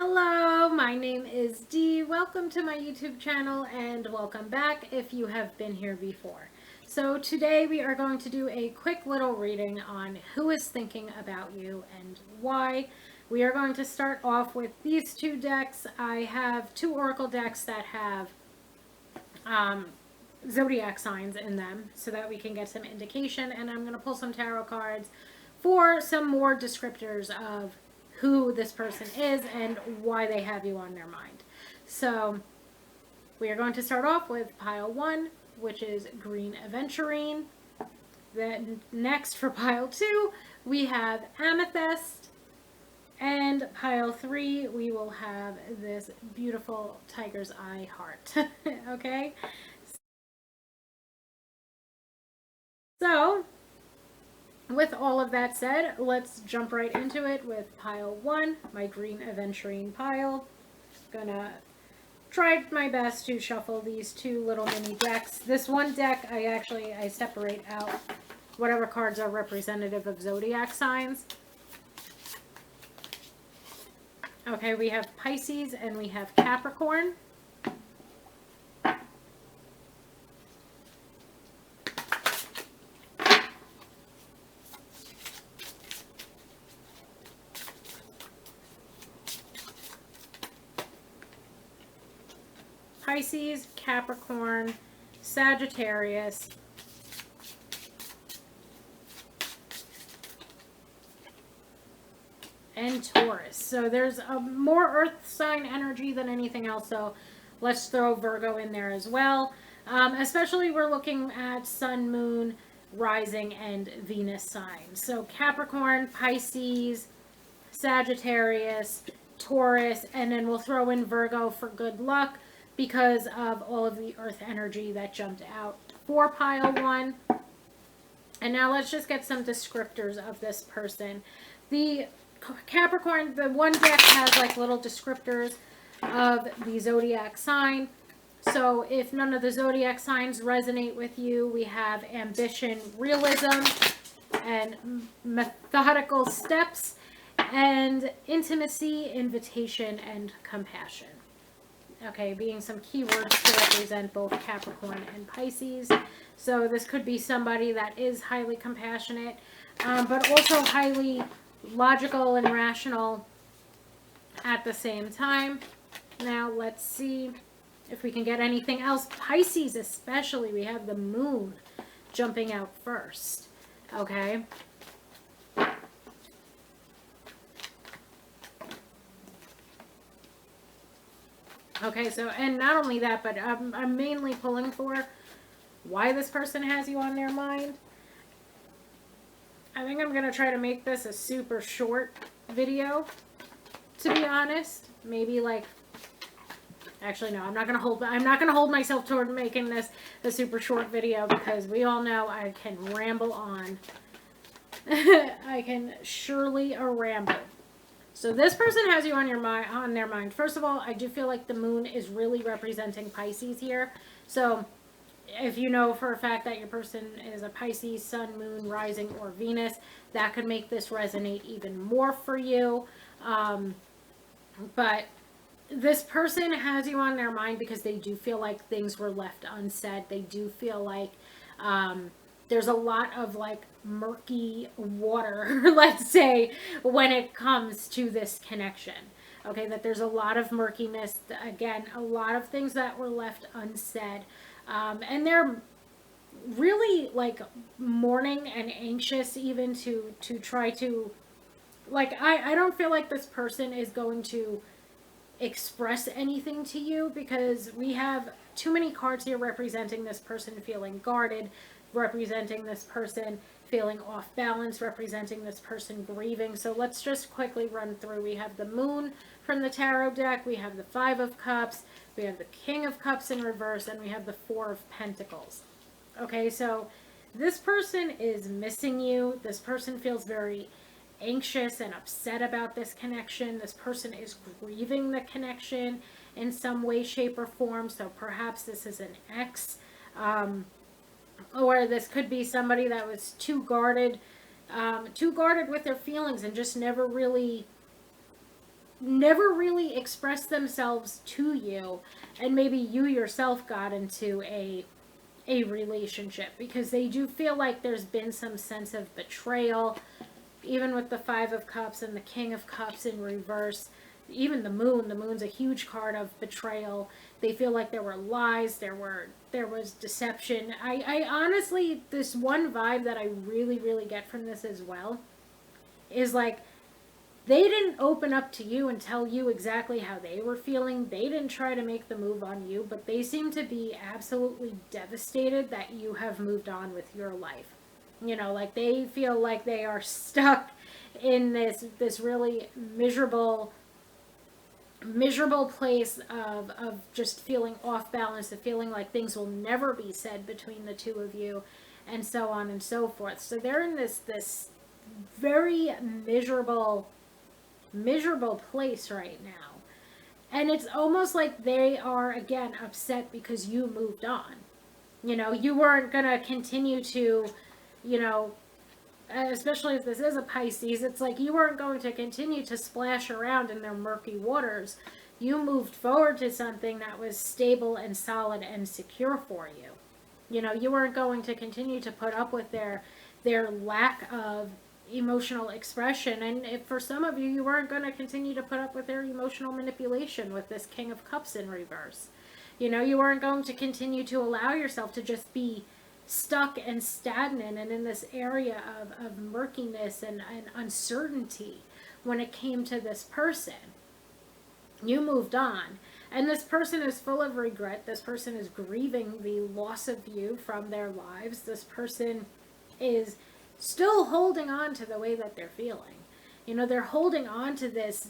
Hello, my name is Dee. Welcome to my YouTube channel and welcome back if you have been here before. So today we are going to do a quick little reading on who is thinking about you and why. We are going to start off with these two decks. I have two oracle decks that have um, zodiac signs in them so that we can get some indication, and I'm going to pull some tarot cards for some more descriptors of who this person is and why they have you on their mind. So we are going to start off with pile 1, which is green aventurine. Then next for pile 2 we have amethyst, and pile 3 we will have this beautiful tiger's eye heart. Okay, so with all of that said, let's jump right into it with pile 1, my green aventurine pile. Gonna try my best to shuffle these two little mini decks. This one deck, I separate out whatever cards are representative of zodiac signs. Okay, we have Pisces and we have Capricorn. Pisces, Capricorn, Sagittarius, and Taurus. So there's a more earth sign energy than anything else, so let's throw Virgo in there as well. Especially we're looking at Sun, Moon, Rising, and Venus signs. So Capricorn, Pisces, Sagittarius, Taurus, and then we'll throw in Virgo for good luck because of all of the earth energy that jumped out for pile 1. And now let's just get some descriptors of this person. The Capricorn, the one deck has like little descriptors of the zodiac sign. So if none of the zodiac signs resonate with you, we have ambition, realism, and methodical steps, and intimacy, invitation, and compassion. Okay, being some keywords to represent both Capricorn and Pisces. So this could be somebody that is highly compassionate, but also highly logical and rational at the same time. Now let's see if we can get anything else. Pisces especially, we have the moon jumping out first. Okay. Okay, so, and not only that, but I'm mainly pulling for why this person has you on their mind. I think I'm going to try to make this a super short video, to be honest. Maybe like, actually no, I'm not going to hold myself toward making this a super short video because we all know I can ramble on. I can surely ramble. So this person has you on their mind. First of all, I do feel like the moon is really representing Pisces here. So if you know for a fact that your person is a Pisces, Sun, Moon, Rising, or Venus, that could make this resonate even more for you. But this person has you on their mind because they do feel like things were left unsaid. They do feel like there's a lot of like murky water, let's say, when it comes to this connection. Okay, that there's a lot of murkiness. Again, a lot of things that were left unsaid. And they're really like mourning and anxious even to try to, like, I don't feel like this person is going to express anything to you because we have too many cards here representing this person feeling guarded, representing this person feeling off balance, representing this person grieving. So let's just quickly run through. We have the moon from the tarot deck, we have the 5 of Cups, we have the King of Cups in reverse, and we have the 4 of Pentacles. Okay, so this person is missing you. This person feels very anxious and upset about this connection. This person is grieving the connection in some way, shape, or form. So perhaps this is an ex, or this could be somebody that was too guarded with their feelings and just never really never really expressed themselves to you, and maybe you yourself got into a relationship, because they do feel like there's been some sense of betrayal, even with the Five of Cups and the King of Cups in reverse. Even the moon's a huge card of betrayal. They feel like there were lies, there was deception. I honestly, this one vibe that I really, really get from this as well is like, they didn't open up to you and tell you exactly how they were feeling. They didn't try to make the move on you, but they seem to be absolutely devastated that you have moved on with your life. You know, like they feel like they are stuck in this really miserable place of just feeling off balance, of feeling like things will never be said between the two of you, and so on and so forth. So they're in this very miserable place right now. And it's almost like they are, again, upset because you moved on. You know, you weren't going to continue to, you know, especially if this is a Pisces, it's like you weren't going to continue to splash around in their murky waters. You moved forward to something that was stable and solid and secure for you. You know, you weren't going to continue to put up with their lack of emotional expression, and if for some of you, you weren't going to continue to put up with their emotional manipulation with this King of Cups in reverse. You know, you weren't going to continue to allow yourself to just be stuck and stagnant and in this area of murkiness and uncertainty when it came to this person. You moved on. And this person is full of regret. This person is grieving the loss of you from their lives. This person is still holding on to the way that they're feeling. You know, they're holding on to this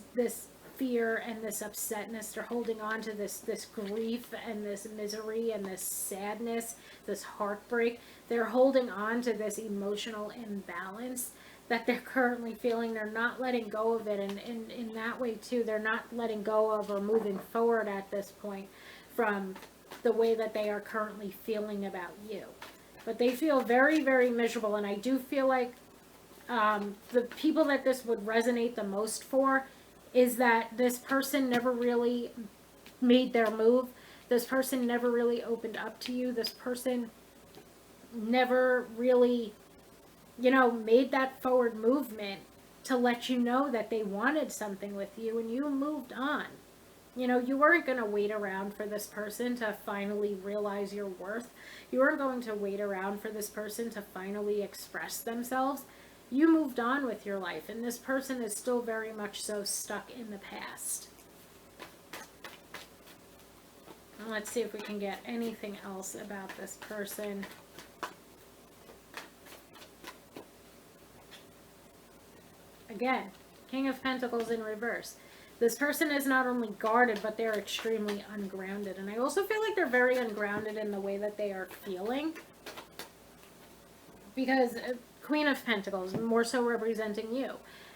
fear and this upsetness. They're holding on to this grief and this misery and this sadness, this heartbreak. They're holding on to this emotional imbalance that they're currently feeling. They're not letting go of it, and in that way too, they're not letting go of or moving forward at this point from the way that they are currently feeling about you. But they feel very, very miserable, and I do feel like the people that this would resonate the most for is that this person never really made their move. This person never really opened up to you. This person never really, you know, made that forward movement to let you know that they wanted something with you, and you moved on. You know, you weren't going to wait around for this person to finally realize your worth. You weren't going to wait around for this person to finally express themselves. You moved on with your life, and this person is still very much so stuck in the past. Let's see if we can get anything else about this person. Again, King of Pentacles in reverse. This person is not only guarded, but they're extremely ungrounded. And I also feel like they're very ungrounded in the way that they are feeling. Because Queen of Pentacles, more so representing you.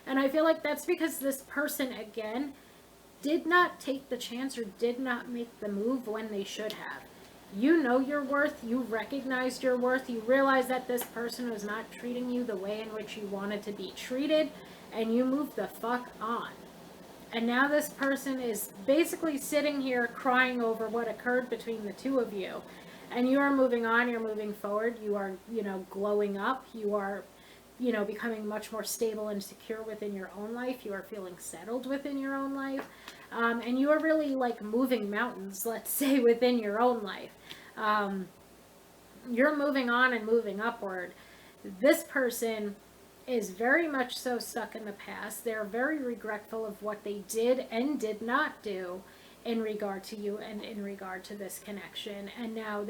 And I feel like that's because this person, again, did not take the chance or did not make the move when they should have. You know your worth. You recognized your worth. You realized that this person was not treating you the way in which you wanted to be treated. And you moved the fuck on. And now this person is basically sitting here crying over what occurred between the two of you. And you are moving on, you're moving forward, you are, you know, glowing up, you are, you know, becoming much more stable and secure within your own life, you are feeling settled within your own life, and you are really like moving mountains, let's say, within your own life. You're moving on and moving upward. This person is very much so stuck in the past. They're very regretful of what they did and did not do in regard to you and in regard to this connection. And now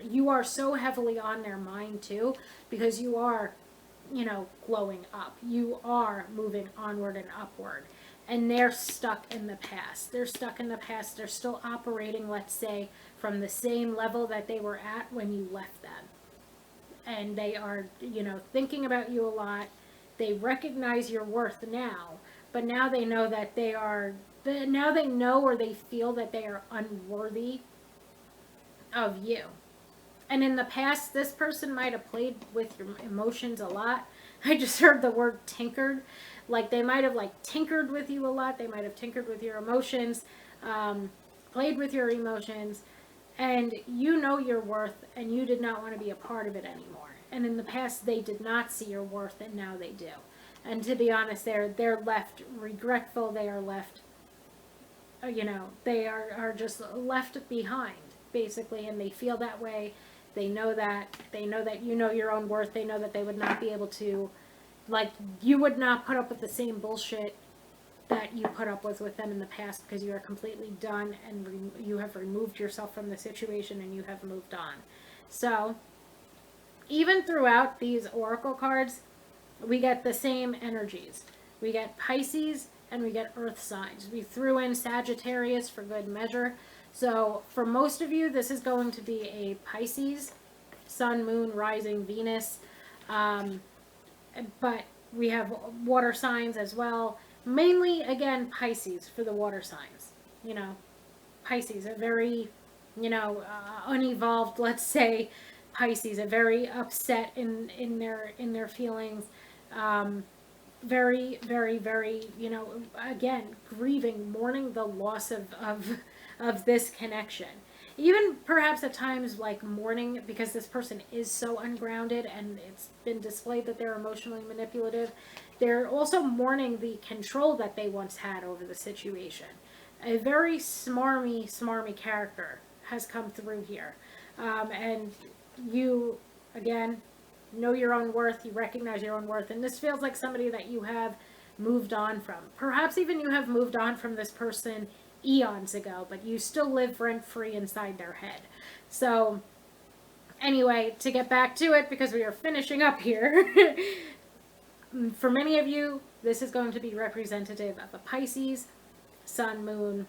you are so heavily on their mind too, because you are, you know, glowing up. You are moving onward and upward. And they're stuck in the past. They're stuck in the past. They're still operating, let's say, from the same level that they were at when you left them. And they are, you know, thinking about you a lot. They recognize your worth now, but now they know that now they know, or they feel that they are unworthy of you. And in the past, this person might have played with your emotions a lot. I just heard the word tinkered. Like they might have like tinkered with you a lot. They might have tinkered with your emotions, played with your emotions, and you know your worth, and you did not want to be a part of it anymore. And in the past, they did not see your worth, and now they do. And to be honest, they're left regretful. They are left, they are just left behind basically, and they feel that way. They know that. They know that you know your own worth. They know that they would not be able to, like, you would not put up with the same bullshit that you put up with them in the past, because you are completely done, and you have removed yourself from the situation, and you have moved on. So even throughout these oracle cards, we get the same energies. We get Pisces and we get earth signs. We threw in Sagittarius for good measure. So for most of you, this is going to be a Pisces, Sun, Moon, Rising, Venus. But we have water signs as well. Mainly, again, Pisces for the water signs. Pisces are very, unevolved, let's say. Pisces are very upset in their feelings. Very, very, very, again, grieving, mourning the loss of this connection. Even perhaps at times like mourning because this person is so ungrounded, and it's been displayed that they're emotionally manipulative. They're also mourning the control that they once had over the situation. A very smarmy character has come through here. And you, again, know your own worth. You recognize your own worth. And this feels like somebody that you have moved on from. Perhaps even you have moved on from this person eons ago, but you still live rent-free inside their head. So anyway, to get back to it, because we are finishing up here, for many of you, this is going to be representative of a Pisces, Sun, Moon,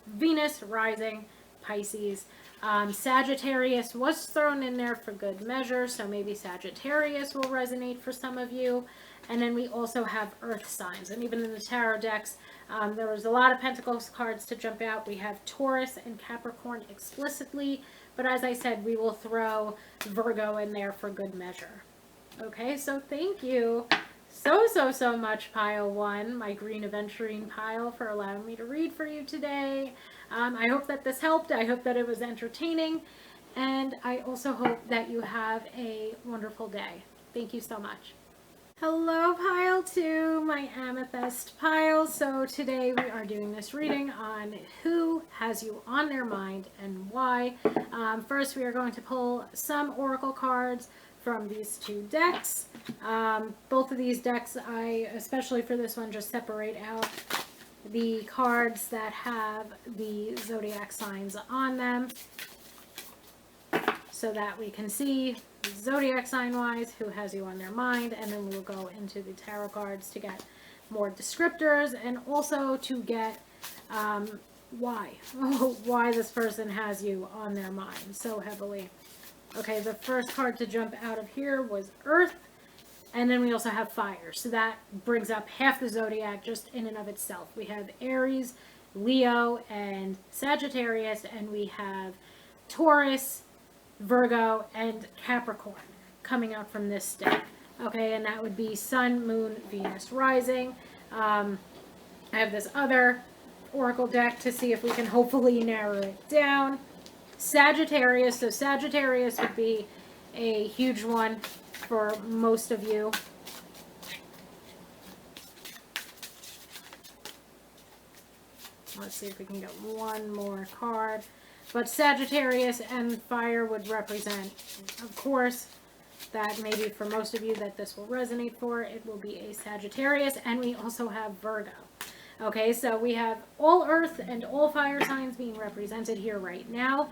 Venus, Rising, Pisces. Sagittarius was thrown in there for good measure, so maybe Sagittarius will resonate for some of you. And then we also have earth signs. And even in the tarot decks, there was a lot of Pentacles cards to jump out. We have Taurus and Capricorn explicitly, but as I said, we will throw Virgo in there for good measure. Okay, so thank you so much, Pile 1, my green aventurine pile, for allowing me to read for you today. I hope that this helped. I hope that it was entertaining. And I also hope that you have a wonderful day. Thank you so much. Hello, Pile 2, my amethyst pile. So today we are doing this reading on who has you on their mind and why. First, we are going to pull some oracle cards from these two decks. Both of these decks, especially for this one, just separate out the cards that have the zodiac signs on them, so that we can see zodiac sign wise who has you on their mind, and then we'll go into the tarot cards to get more descriptors, and also to get why this person has you on their mind so heavily. Okay, the first card to jump out of here was Earth, and then we also have Fire. So that brings up half the zodiac just in and of itself. We have Aries, Leo, and Sagittarius, and we have Taurus, Virgo, and Capricorn coming out from this deck. Okay, and that would be Sun, Moon, Venus, Rising. I have this other oracle deck to see if we can hopefully narrow it down. Sagittarius, so Sagittarius would be a huge one for most of you. Let's see if we can get one more card. But Sagittarius and Fire would represent, of course, that maybe for most of you that this will resonate for. It will be a Sagittarius, and we also have Virgo. Okay, so we have all Earth and all Fire signs being represented here right now,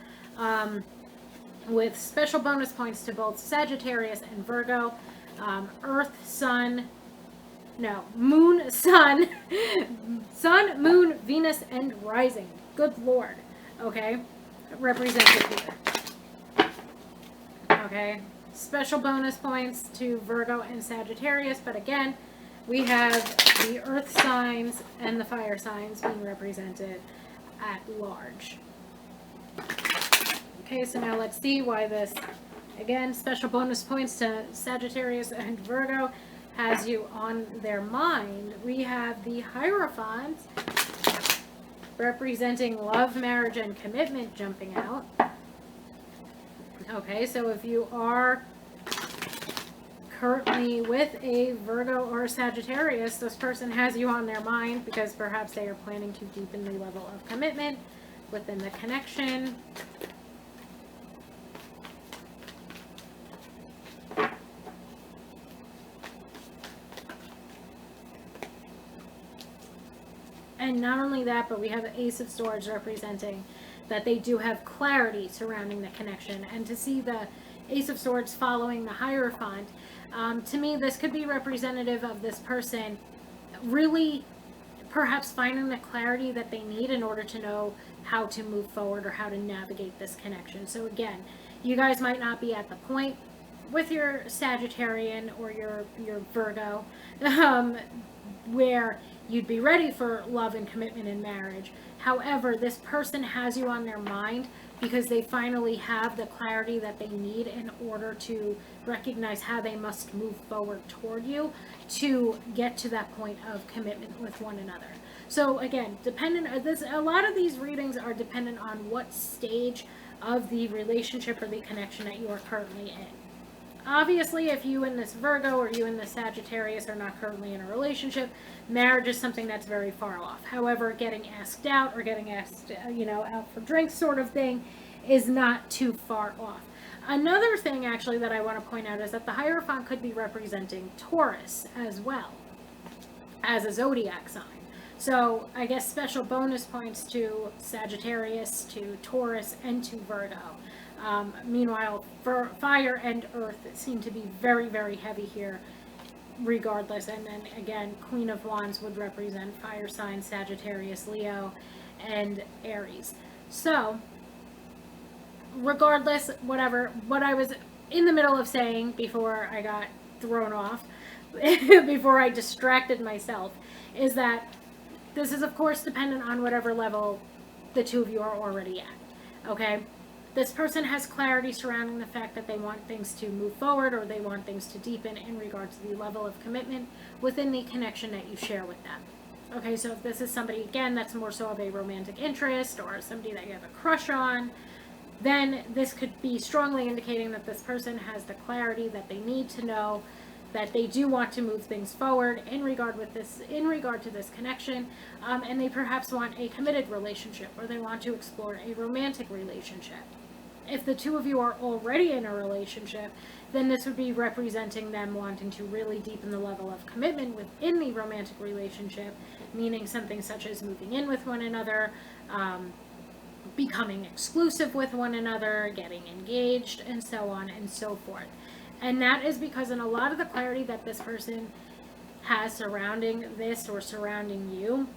with special bonus points to both Sagittarius and Virgo. Earth, Sun, no, Moon, Sun, Sun, Moon, Venus, and Rising. Good Lord. Okay, represented here. Okay, special bonus points to Virgo and Sagittarius, but again, we have the Earth signs and the Fire signs being represented at large. Okay, so now let's see why this, again, special bonus points to Sagittarius and Virgo, has you on their mind, we have the Hierophant representing love, marriage, and commitment jumping out. Okay, so if you are currently with a Virgo or a Sagittarius, this person has you on their mind because perhaps they are planning to deepen the level of commitment within the connection. And not only that, but we have the Ace of Swords representing that they do have clarity surrounding the connection. And to see the Ace of Swords following the Hierophant, to me, this could be representative of this person really perhaps finding the clarity that they need in order to know how to move forward or how to navigate this connection. So again, you guys might not be at the point with your Sagittarian or your Virgo where you'd be ready for love and commitment and marriage. However, this person has you on their mind because they finally have the clarity that they need in order to recognize how they must move forward toward you to get to that point of commitment with one another. So again, a lot of these readings are dependent on what stage of the relationship or the connection that you are currently in. Obviously, if you and this Virgo or you and this Sagittarius are not currently in a relationship, marriage is something that's very far off. However, getting asked out or getting asked, out for drinks sort of thing is not too far off. Another thing actually that I want to point out is that the Hierophant could be representing Taurus as well as a zodiac sign. So I guess special bonus points to Sagittarius, to Taurus, and to Virgo. Meanwhile, for fire and earth seem to be very, very heavy here regardless. And then again, Queen of Wands would represent fire signs, Sagittarius, Leo, and Aries. So regardless, what I was in the middle of saying before I got thrown off, before I distracted myself, is that this is of course dependent on whatever level the two of you are already at. Okay? This person has clarity surrounding the fact that they want things to move forward or they want things to deepen in regards to the level of commitment within the connection that you share with them. Okay, so if this is somebody, again, that's more so of a romantic interest or somebody that you have a crush on, then this could be strongly indicating that this person has the clarity that they need to know that they do want to move things forward in regard to this connection, and they perhaps want a committed relationship or they want to explore a romantic relationship. If the two of you are already in a relationship, then this would be representing them wanting to really deepen the level of commitment within the romantic relationship, meaning something such as moving in with one another, becoming exclusive with one another, getting engaged, and so on and so forth. And that is because in a lot of the clarity that this person has surrounding this or surrounding you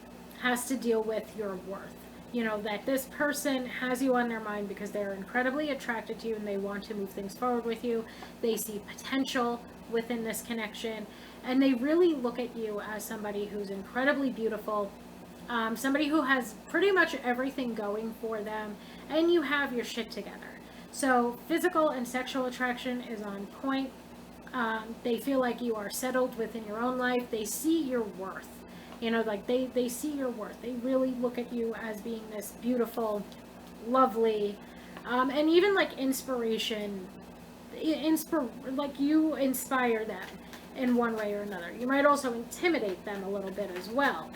has to deal with your worth. That this person has you on their mind because they're incredibly attracted to you and they want to move things forward with you. They see potential within this connection and they really look at you as somebody who's incredibly beautiful, somebody who has pretty much everything going for them, and you have your shit together. So physical and sexual attraction is on point. They feel like you are settled within your own life. They see your worth. They see your worth. They really look at you as being this beautiful, lovely, and even like inspiration. Like you inspire them in one way or another. You might also intimidate them a little bit as well.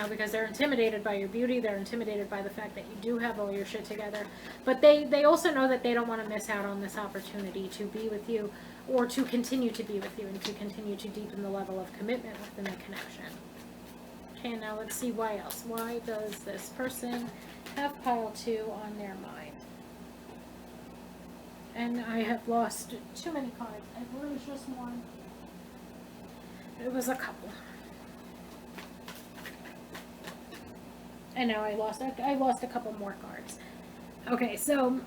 Because they're intimidated by your beauty, they're intimidated by the fact that you do have all your shit together. But they also know that they don't want to miss out on this opportunity to be with you or to continue to be with you and to continue to deepen the level of commitment within the connection. Okay, now let's see why else. Why does this person have pile 2 on their mind? And I have lost too many cards. I believe it was just one. It was a couple. And now I lost a couple more cards. Okay, so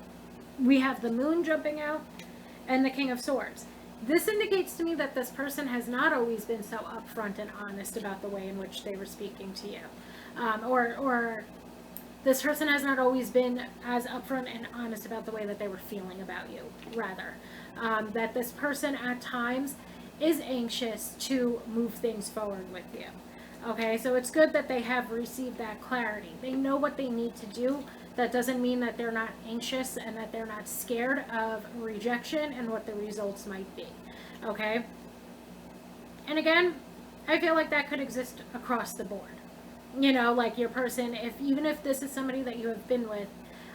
we have the Moon jumping out and the King of Swords. This indicates to me that this person has not always been so upfront and honest about the way in which they were speaking to you. Or this person has not always been as upfront and honest about the way that they were feeling about you, rather. That this person at times is anxious to move things forward with you. Okay, so it's good that they have received that clarity. They know what they need to do. That doesn't mean that they're not anxious and that they're not scared of rejection and what the results might be. Okay? And again, I feel like that could exist across the board. You know, like your person, even if this is somebody that you have been with,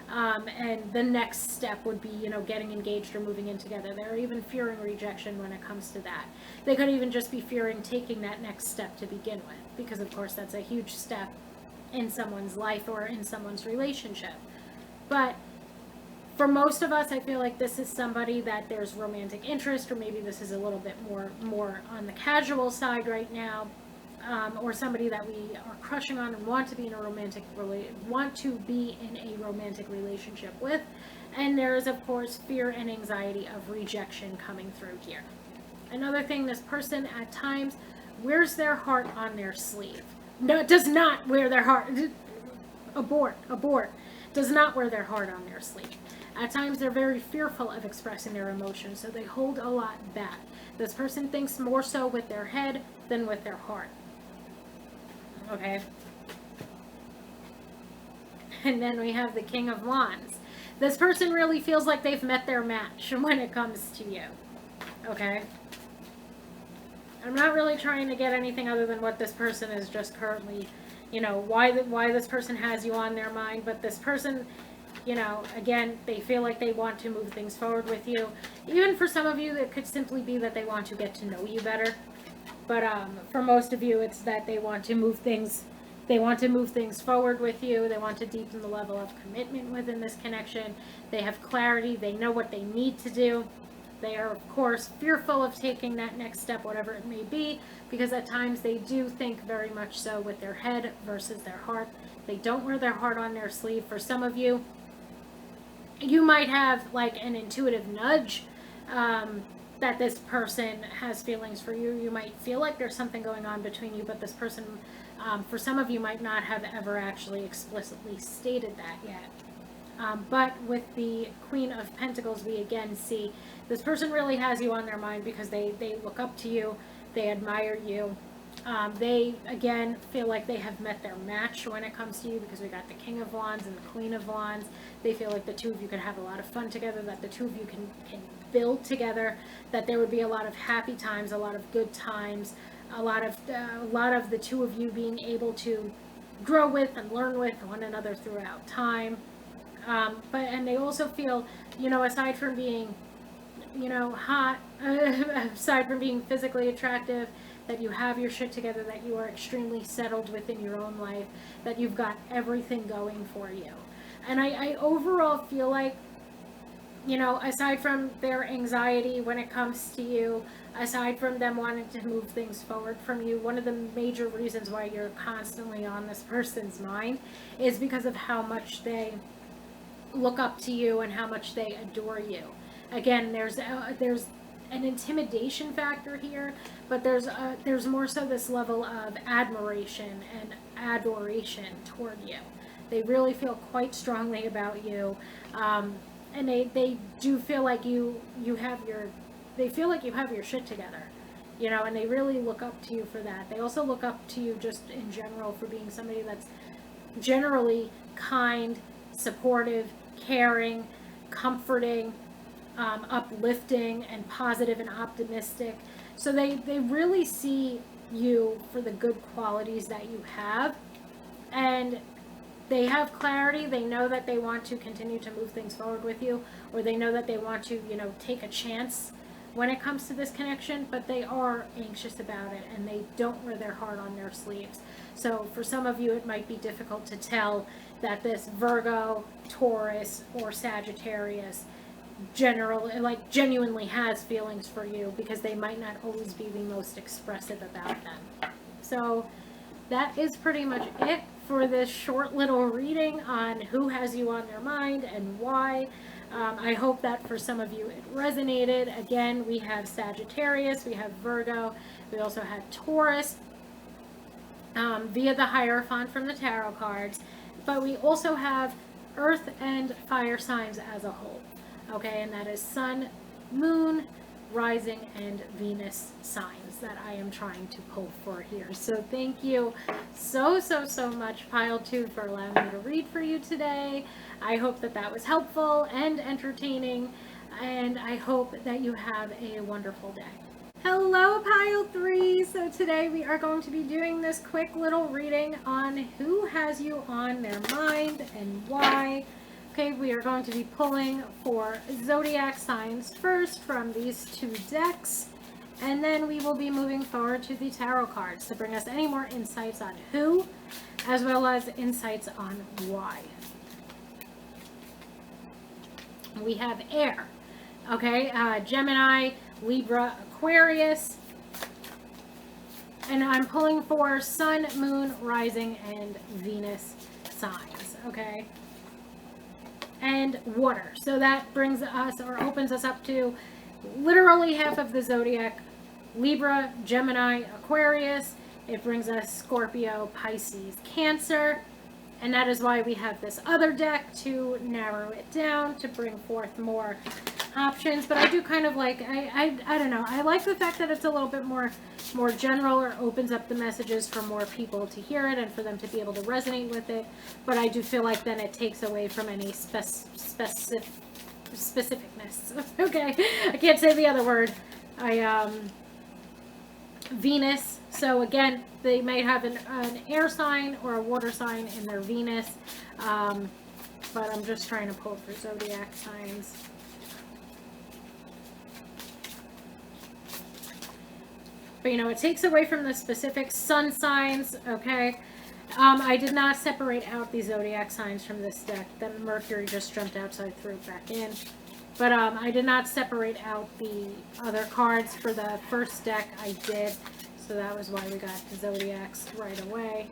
and the next step would be, you know, getting engaged or moving in together. They're even fearing rejection when it comes to that. They could even just be fearing taking that next step to begin with, because of course that's a huge step in someone's life or in someone's relationship. But for most of us, I feel like this is somebody that there's romantic interest, or maybe this is a little bit more on the casual side right now, or somebody that we are crushing on and want to be in a romantic relationship with. And there is, of course, fear and anxiety of rejection coming through here. Another thing, this person at times wears their heart on their sleeve. No, does not wear their heart. Abort. Does not wear their heart on their sleeve. At times, they're very fearful of expressing their emotions, so they hold a lot back. This person thinks more so with their head than with their heart. Okay. And then we have the King of Wands. This person really feels like they've met their match when it comes to you. Okay. I'm not really trying to get anything other than what this person is just currently, you know, why this person has you on their mind. But this person, you know, again, they feel like they want to move things forward with you. Even for some of you, it could simply be that they want to get to know you better. But for most of you, it's that they want to move things. They want to move things forward with you. They want to deepen the level of commitment within this connection. They have clarity. They know what they need to do. They are, of course, fearful of taking that next step, whatever it may be, because at times they do think very much so with their head versus their heart. They don't wear their heart on their sleeve. For some of you, you might have like an intuitive nudge that this person has feelings for you. You might feel like there's something going on between you, but this person, for some of you, might not have ever actually explicitly stated that yet. But with the Queen of Pentacles, we again see this person really has you on their mind because they look up to you, they admire you. They, again, feel like they have met their match when it comes to you because we got the King of Wands and the Queen of Wands. They feel like the two of you could have a lot of fun together, that the two of you can build together, that there would be a lot of happy times, a lot of good times, a lot of the two of you being able to grow with and learn with one another throughout time. And they also feel, you know, aside from being, you know, hot, aside from being physically attractive, that you have your shit together, that you are extremely settled within your own life, that you've got everything going for you. And I overall feel like, you know, aside from their anxiety when it comes to you, aside from them wanting to move things forward from you, one of the major reasons why you're constantly on this person's mind is because of how much they look up to you and how much they adore you. Again, there's an intimidation factor here, but there's more so this level of admiration and adoration toward you. They really feel quite strongly about you, and they do feel like you have your shit together, you know, and they really look up to you for that. They also look up to you just in general for being somebody that's generally kind, supportive, caring, comforting, uplifting, and positive and optimistic. So they really see you for the good qualities that you have, and they have clarity. They know that they want to continue to move things forward with you, or they know that they want to, you know, take a chance when it comes to this connection, but they are anxious about it, and they don't wear their heart on their sleeves. So for some of you, it might be difficult to tell that this Virgo, Taurus, or Sagittarius genuinely has feelings for you, because they might not always be the most expressive about them. So that is pretty much it for this short little reading on who has you on their mind and why. I hope that for some of you it resonated. Again, we have Sagittarius, we have Virgo, we also have Taurus via the Hierophant from the tarot cards, but we also have Earth and fire signs as a whole. Okay, and that is Sun, Moon, rising, and Venus signs that I am trying to pull for here. So thank you so much, Pile 2, for allowing me to read for you today. I hope that that was helpful and entertaining, and I hope that you have a wonderful day. Hello, Pile 3! So today we are going to be doing this quick little reading on who has you on their mind and why. Okay, we are going to be pulling for zodiac signs first from these two decks, and then we will be moving forward to the tarot cards to bring us any more insights on who, as well as insights on why. We have air, okay, Gemini, Libra, Aquarius, and I'm pulling for Sun, Moon, Rising, and Venus signs, okay, and water. So that brings us, or opens us up to literally half of the zodiac: Libra, Gemini, Aquarius. It brings us Scorpio, Pisces, Cancer. And that is why we have this other deck to narrow it down, to bring forth more options. But I do kind of like, I don't know, I like the fact that it's a little bit more general, or opens up the messages for more people to hear it and for them to be able to resonate with it. But I do feel like then it takes away from any specificness. Okay, I can't say the other word. Venus. So again, they might have an air sign or a water sign in their Venus. But I'm just trying to pull for zodiac signs. But you know, it takes away from the specific sun signs, okay? I did not separate out the zodiac signs from this deck. Then Mercury just jumped out, so I threw it back in. But I did not separate out the other cards for the first deck. I did. So that was why we got the zodiacs right away.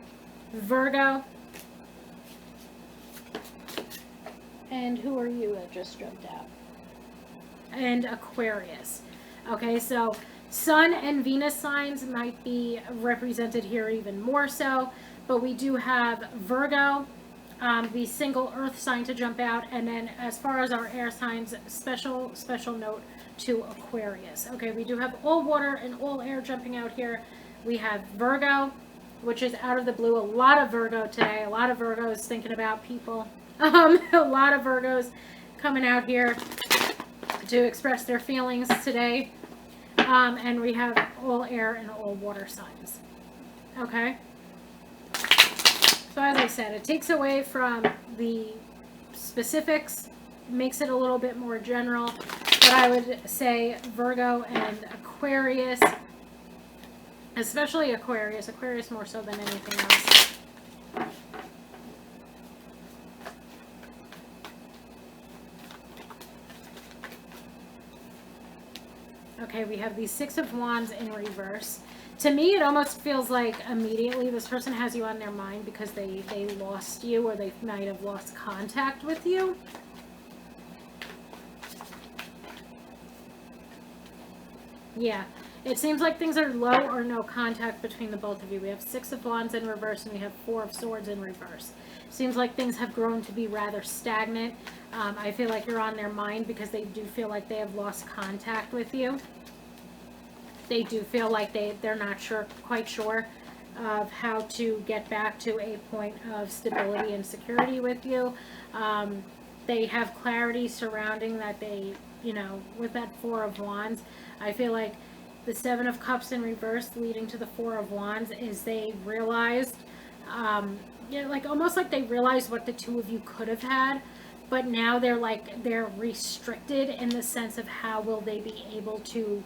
Virgo. And who are you that just jumped out? And Aquarius. Okay, so Sun and Venus signs might be represented here even more so. But we do have Virgo, the single earth sign, to jump out. And then as far as our air signs, special note to Aquarius. Okay, we do have all water and all air jumping out here. We have Virgo, which is out of the blue. A lot of Virgo today. A lot of Virgos thinking about people. A lot of Virgos coming out here to express their feelings today. And we have all air and all water signs. Okay. So as I said, it takes away from the specifics, makes it a little bit more general. But I would say Virgo and Aquarius, especially Aquarius more so than anything else. Okay, we have the Six of Wands in reverse. To me, it almost feels like immediately this person has you on their mind because they lost you, or they might have lost contact with you. Yeah, it seems like things are low or no contact between the both of you. We have Six of Wands in reverse, and we have Four of Swords in reverse. Seems like things have grown to be rather stagnant. I feel like you're on their mind because they do feel like they have lost contact with you. They do feel like they're not quite sure of how to get back to a point of stability and security with you. They have clarity surrounding that they, you know, with that Four of Wands, I feel like the Seven of Cups in reverse leading to the Four of Wands is they realized, yeah, like almost like they realized what the two of you could have had, but now they're restricted in the sense of how will they be able to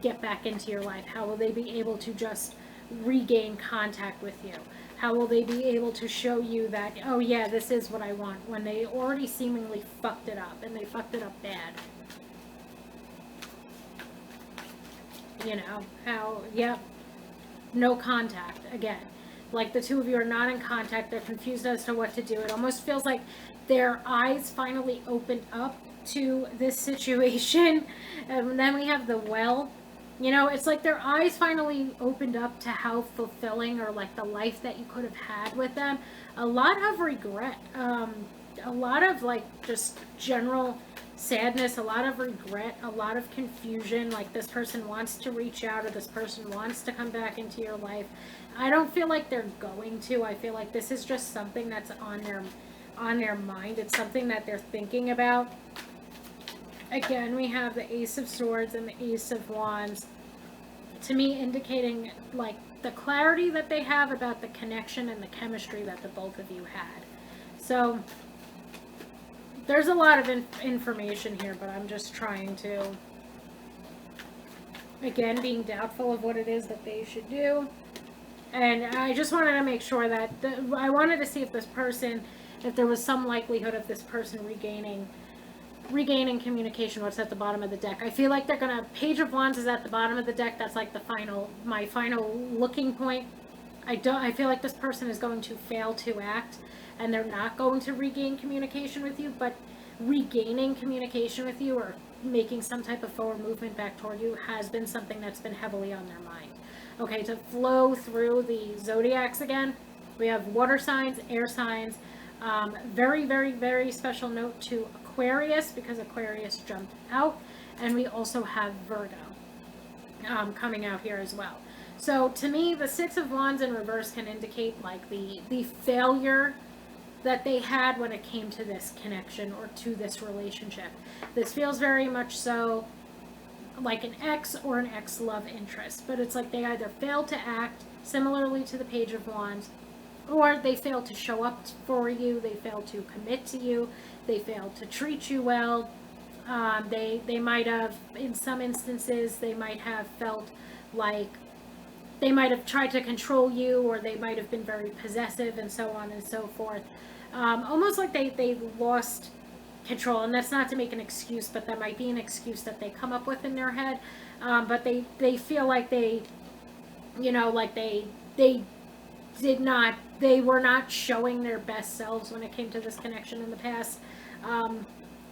get back into your life? How will they be able to just regain contact with you? How will they be able to show you that, oh yeah, this is what I want, when they already seemingly fucked it up, and they fucked it up bad? You know, how, yep, no contact, again. Like the two of you are not in contact, they're confused as to what to do. It almost feels like their eyes finally opened up to this situation. And then we have the Well. You know, it's like their eyes finally opened up to how fulfilling, or like the life that you could have had with them. A lot of regret. A lot of like just general sadness, a lot of regret, a lot of confusion, like this person wants to reach out or this person wants to come back into your life. I don't feel like they're going to. I feel like this is just something that's on their mind. It's something that they're thinking about. Again, we have the Ace of Swords and the Ace of Wands, to me indicating like the clarity that they have about the connection and the chemistry that the both of you had. So there's a lot of information here, but I'm just trying to, again, being doubtful of what it is that they should do. And I just wanted to make sure that, I wanted to see if this person, if there was some likelihood of this person regaining communication. What's at the bottom of the deck? I feel like they're gonna, Page of Wands is at the bottom of the deck. That's like my final looking point. I feel like this person is going to fail to act, and they're not going to regain communication with you, but regaining communication with you or making some type of forward movement back toward you has been something that's been heavily on their mind. Okay, to flow through the zodiacs again, we have water signs, air signs. Very, very, very special note to Aquarius, because Aquarius jumped out, and we also have Virgo coming out here as well. So to me, the Six of Wands in reverse can indicate like the failure that they had when it came to this connection or to this relationship. This feels very much so like an ex or an ex-love interest, but it's like they either failed to act similarly to the Page of Wands, or they failed to show up for you, they failed to commit to you, they failed to treat you well. They might have, in some instances, they might have felt like they might have tried to control you, or they might have been very possessive, and so on and so forth. Almost like they lost control, and that's not to make an excuse, but that might be an excuse that they come up with in their head. But they feel like they were not showing their best selves when it came to this connection in the past.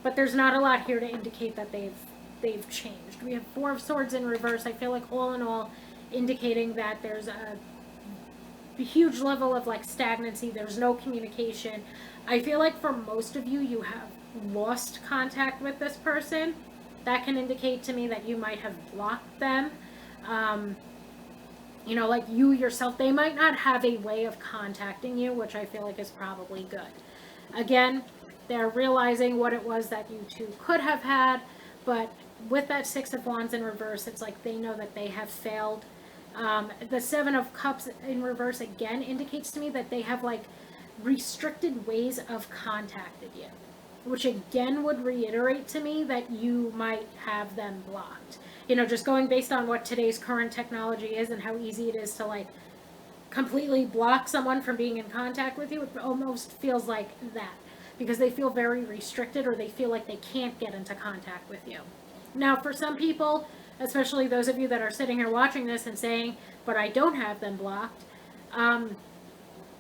But there's not a lot here to indicate that they've changed. We have Four of Swords in reverse. I feel like all in all indicating that there's a huge level of like stagnancy. There's no communication. I feel like for most of you, you have lost contact with this person. That can indicate to me that you might have blocked them. Like you yourself, they might not have a way of contacting you, which I feel like is probably good. Again, they're realizing what it was that you two could have had, but with that Six of Wands in reverse, it's like they know that they have failed. The Seven of Cups in reverse again indicates to me that they have like restricted ways of contacting you, which again would reiterate to me that you might have them blocked. Just going based on what today's current technology is and how easy it is to like completely block someone from being in contact with you, it almost feels like that, because they feel very restricted, or they feel like they can't get into contact with you. Now, for some people, especially those of you that are sitting here watching this and saying, but I don't have them blocked,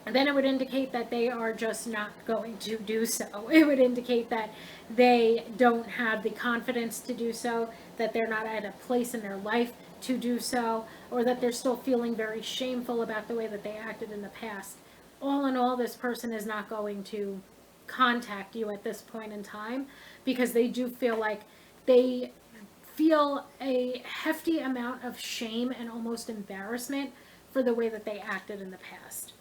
then it would indicate that they are just not going to do so. It would indicate that they don't have the confidence to do so, that they're not at a place in their life to do so, or that they're still feeling very shameful about the way that they acted in the past. All in all, this person is not going to contact you at this point in time, because they do feel like they feel a hefty amount of shame and almost embarrassment for the way that they acted in the past.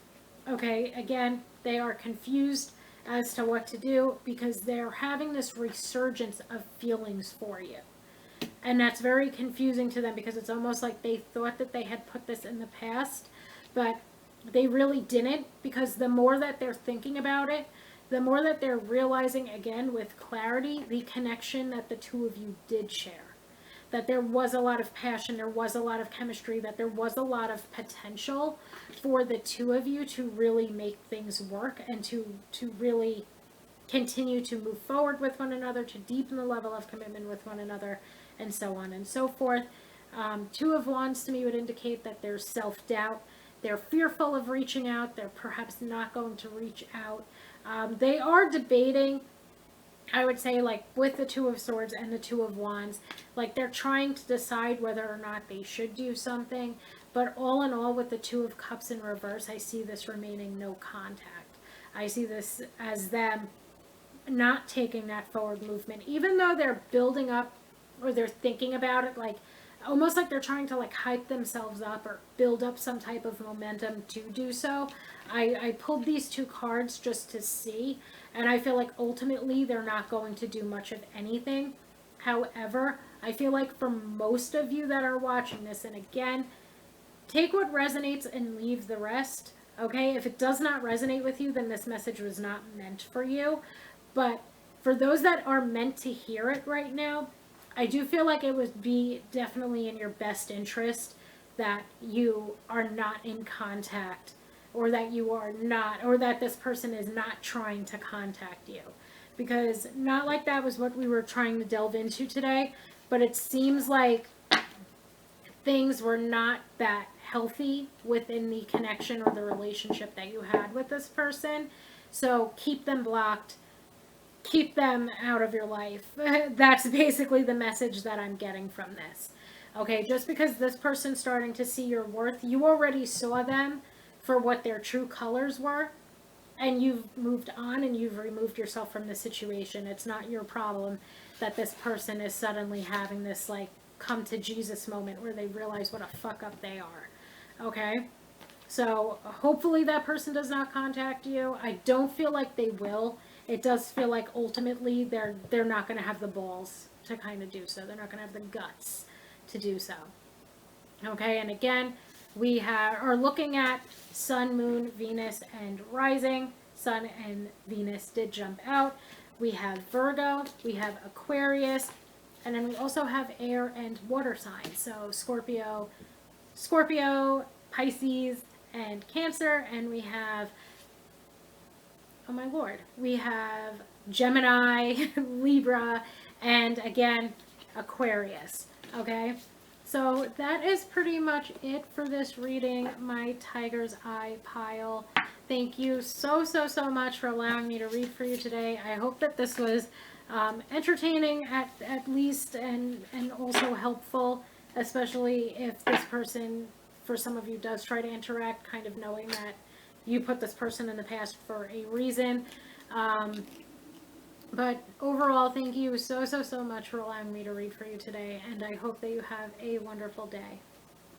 Okay, again, they are confused as to what to do, because they're having this resurgence of feelings for you. And that's very confusing to them, because it's almost like they thought that they had put this in the past, but they really didn't, because the more that they're thinking about it, the more that they're realizing, again, with clarity, the connection that the two of you did share. That there was a lot of passion, there was a lot of chemistry, that there was a lot of potential for the two of you to really make things work, and to really continue to move forward with one another, to deepen the level of commitment with one another, and so on and so forth. Two of Wands to me would indicate that there's self-doubt. They're fearful of reaching out. They're perhaps not going to reach out. They are debating, I would say, like with the Two of Swords and the Two of Wands, like they're trying to decide whether or not they should do something. But all in all, with the Two of Cups in reverse, I see this remaining no contact. I see this as them not taking that forward movement, even though they're building up or they're thinking about it, like almost like they're trying to like hype themselves up or build up some type of momentum to do so. I pulled these two cards just to see, and I feel like ultimately they're not going to do much of anything. However, I feel like for most of you that are watching this, and again, take what resonates and leave the rest. Okay, if it does not resonate with you, then this message was not meant for you. But for those that are meant to hear it right now, I do feel like it would be definitely in your best interest that you are not in contact, or that you are not, or that this person is not trying to contact you. Because not like that was what we were trying to delve into today, but it seems like things were not that healthy within the connection or the relationship that you had with this person. So keep them blocked, keep them out of your life. That's basically the message that I'm getting from this. Okay, just because this person's starting to see your worth, you already saw them for what their true colors were, and you've moved on and you've removed yourself from the situation. It's not your problem that this person is suddenly having this like come to Jesus moment where they realize what a fuck up they are. Okay? So hopefully that person does not contact you. I don't feel like they will. It does feel like ultimately they're not going to have the balls to kind of do so. They're not going to have the guts to do so. Okay, and again, we are looking at Sun, Moon, Venus, and Rising. Sun and Venus did jump out. We have Virgo, we have Aquarius, and then we also have air and water signs. So Scorpio, Pisces, and Cancer, and we have, oh my lord, we have Gemini, Libra, and again, Aquarius. Okay? So that is pretty much it for this reading, my Tiger's Eye pile. Thank you so much for allowing me to read for you today. I hope that this was entertaining at least, and also helpful, especially if this person, for some of you, does try to interact, kind of knowing that you put this person in the past for a reason. But overall, thank you so much for allowing me to read for you today, and I hope that you have a wonderful day.